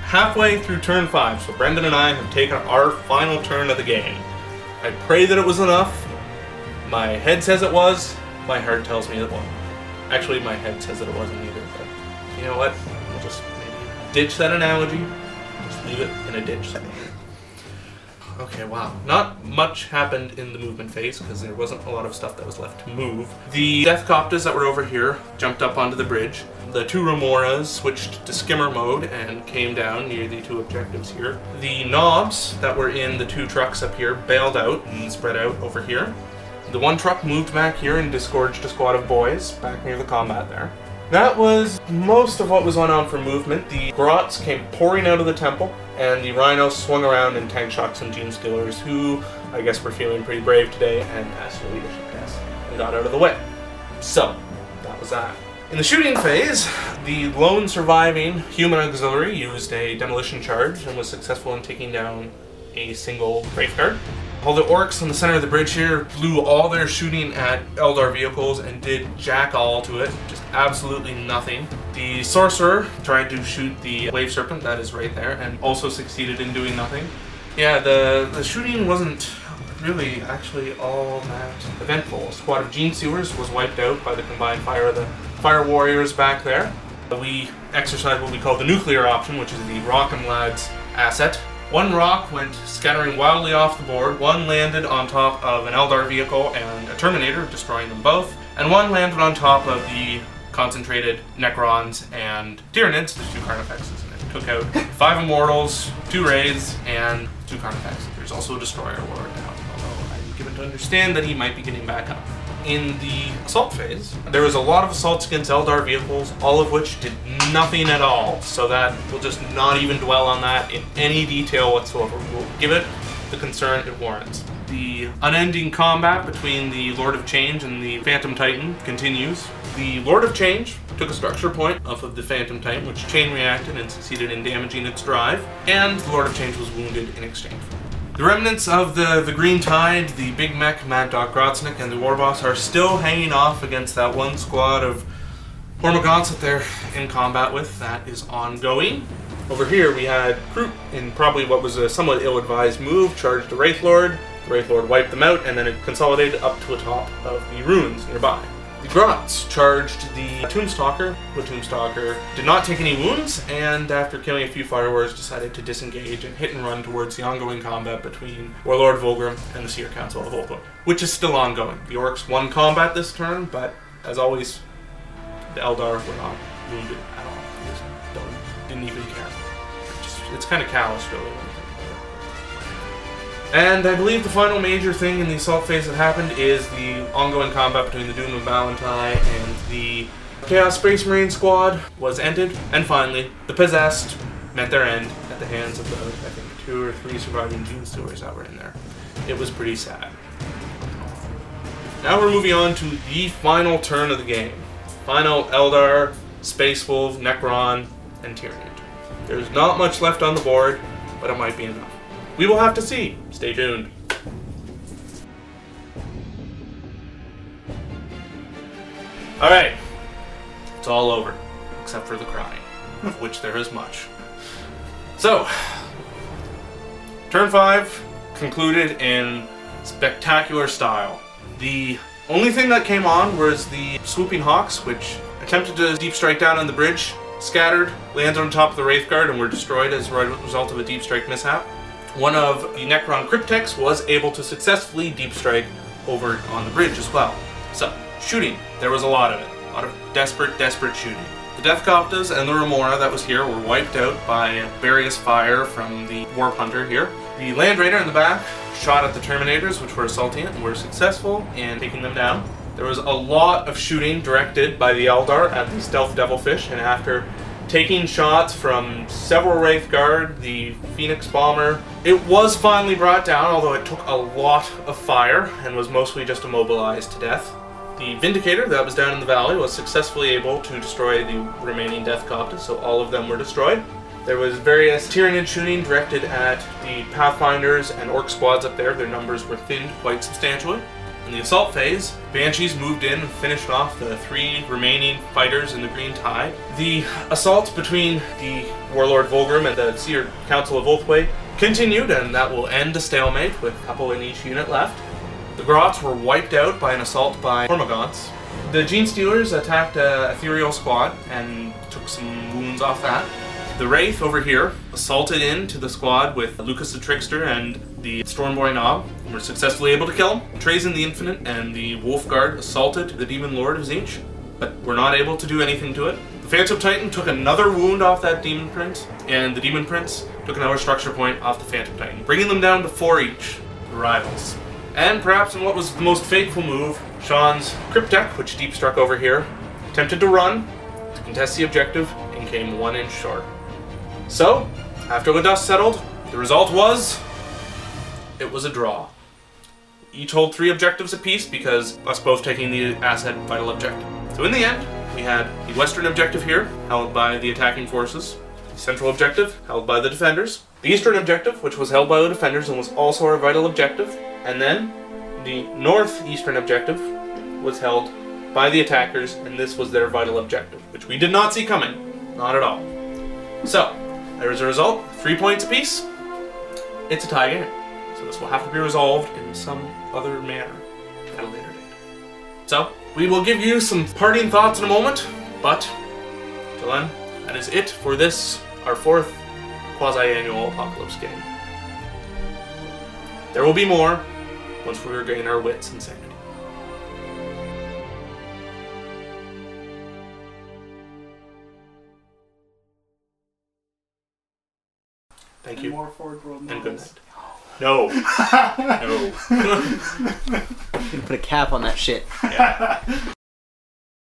halfway through turn 5, so Brenden and I have taken our final turn of the game. I pray that it was enough. My head says it was. My heart tells me it wasn't. Actually, my head says that it wasn't either, but you know what? We'll just maybe ditch that analogy. Just leave it in a ditch somewhere. Okay, wow. Not much happened in the movement phase, because there wasn't a lot of stuff that was left to move. The Death Coptas that were over here jumped up onto the bridge. The two Remoras switched to skimmer mode and came down near the two objectives here. The Knobs that were in the two trucks up here bailed out and spread out over here. The one truck moved back here and disgorged a squad of boys back near the combat there. That was most of what was going on for movement. The Grots came pouring out of the temple, and the Rhinos swung around and tank shot some Gene Skillers, who I guess were feeling pretty brave today and passed a leadership test and got out of the way. So, that was that. In the shooting phase, the lone surviving human auxiliary used a demolition charge and was successful in taking down a single Wraithguard. While the Orks in the center of the bridge here blew all their shooting at Eldar vehicles and did jack all to it, just absolutely nothing. The Sorcerer tried to shoot the Wave Serpent, that is right there, and also succeeded in doing nothing. Yeah, the shooting wasn't really actually all that eventful. A squad of Gene Sewers was wiped out by the combined fire of the Fire Warriors back there. We exercised what we call the nuclear option, which is the Rock'em Lads asset. One rock went scattering wildly off the board, one landed on top of an Eldar vehicle and a Terminator, destroying them both, and one landed on top of the concentrated Necrons and Tyranids, the two Carnifexes, and it took out 5 Immortals, 2 Wraiths, and 2 Carnifexes. There's also a Destroyer Lord now, although I'm given to understand that he might be getting back up. In the assault phase, there was a lot of assaults against Eldar vehicles, all of which did nothing at all, so that we'll just not even dwell on that in any detail whatsoever. We'll give it the concern it warrants. The unending combat between the Lord of Change and the Phantom Titan continues. The Lord of Change took a structure point off of the Phantom Titan, which chain reacted and succeeded in damaging its drive, and the Lord of Change was wounded in exchange for it. The remnants of the Green Tide, the Big Mech, Mad Dog Grotsnik, and the Warboss are still hanging off against that one squad of Hormagaunts that they're in combat with. That is ongoing. Over here we had Kroot, in probably what was a somewhat ill-advised move, charged the Wraith Lord. The Wraith Lord wiped them out, and then it consolidated up to the top of the ruins nearby. The Grots charged the Tombstalker. The Tombstalker did not take any wounds, and after killing a few Fire Warriors, decided to disengage and hit and run towards the ongoing combat between Warlord Volgrim and the Seer Council of Volgrim, which is still ongoing. The Orcs won combat this turn, but as always, the Eldar were not wounded at all. They just didn't even care. It's kind of callous, really. And I believe the final major thing in the assault phase that happened is the ongoing combat between the Doom of Ballantyne and the Chaos Space Marine squad was ended. And finally, the Possessed met their end at the hands of the, I think, 2 or 3 surviving Gene Stewards that were in there. It was pretty sad. Now we're moving on to the final turn of the game. Final Eldar, Space Wolf, Necron, and Tyranid. There's not much left on the board, but it might be enough. We will have to see. Stay tuned. Alright. It's all over. Except for the crying, of which there is much. So, turn 5 concluded in spectacular style. The only thing that came on was the Swooping Hawks, which attempted to deep strike down on the bridge, scattered, landed on top of the Wraithguard, and were destroyed as a result of a deep strike mishap. One of the Necron Cryptex was able to successfully deep strike over on the bridge as well. So, shooting. There was a lot of it. A lot of desperate shooting. The Death Coptas and the Remora that was here were wiped out by various fire from the Warp Hunter here. The Land Raider in the back shot at the Terminators, which were assaulting it, and were successful in taking them down. There was a lot of shooting directed by the Eldar at the Stealth Devilfish, and after taking shots from several Wraithguard, the Phoenix Bomber, it was finally brought down, although it took a lot of fire and was mostly just immobilized to death. The Vindicator that was down in the valley was successfully able to destroy the remaining Death Coptas, so all of them were destroyed. There was various Tyranid shooting directed at the Pathfinders and Orc squads up there. Their numbers were thinned quite substantially. In the assault phase, Banshees moved in and finished off the 3 remaining fighters in the Green Tide. The assault between the Warlord Volgrim and the Seer Council of Oathway continued, and that will end a stalemate with a couple in each unit left. The Grots were wiped out by an assault by Hormagaunts. The Genestealers attacked a Ethereal squad and took some wounds off that. The Wraith over here assaulted into the squad with Lucas the Trickster and the Stormboy Nob, and were successfully able to kill him. Trazen the Infinite and the Wolf Guard assaulted the Demon Lord of Tzeentch, but were not able to do anything to it. The Phantom Titan took another wound off that Demon Prince, and the Demon Prince took another structure point off the Phantom Titan, bringing them down to 4 each, the rivals. And perhaps in what was the most fateful move, Shaughn's Cryptek, which deep struck over here, attempted to run to contest the objective and came 1 inch short. So, after the dust settled, the result was... it was a draw. Each hold 3 objectives apiece because us both taking the asset vital objective. So in the end, we had the western objective here, held by the attacking forces, the central objective, held by the defenders, the eastern objective, which was held by the defenders and was also our vital objective, and then the northeastern objective was held by the attackers, and this was their vital objective, which we did not see coming. Not at all. So, there is a result, 3 points apiece. It's a tie game. So this will have to be resolved in some other manner at a later date. So, we will give you some parting thoughts in a moment, but till then, that is it for this, our 4th quasi-annual Apocalypse game. There will be more once we regain our wits and sanity. Thank you. More Forge World and good models. night. No. No. Put a cap on that shit. Yeah.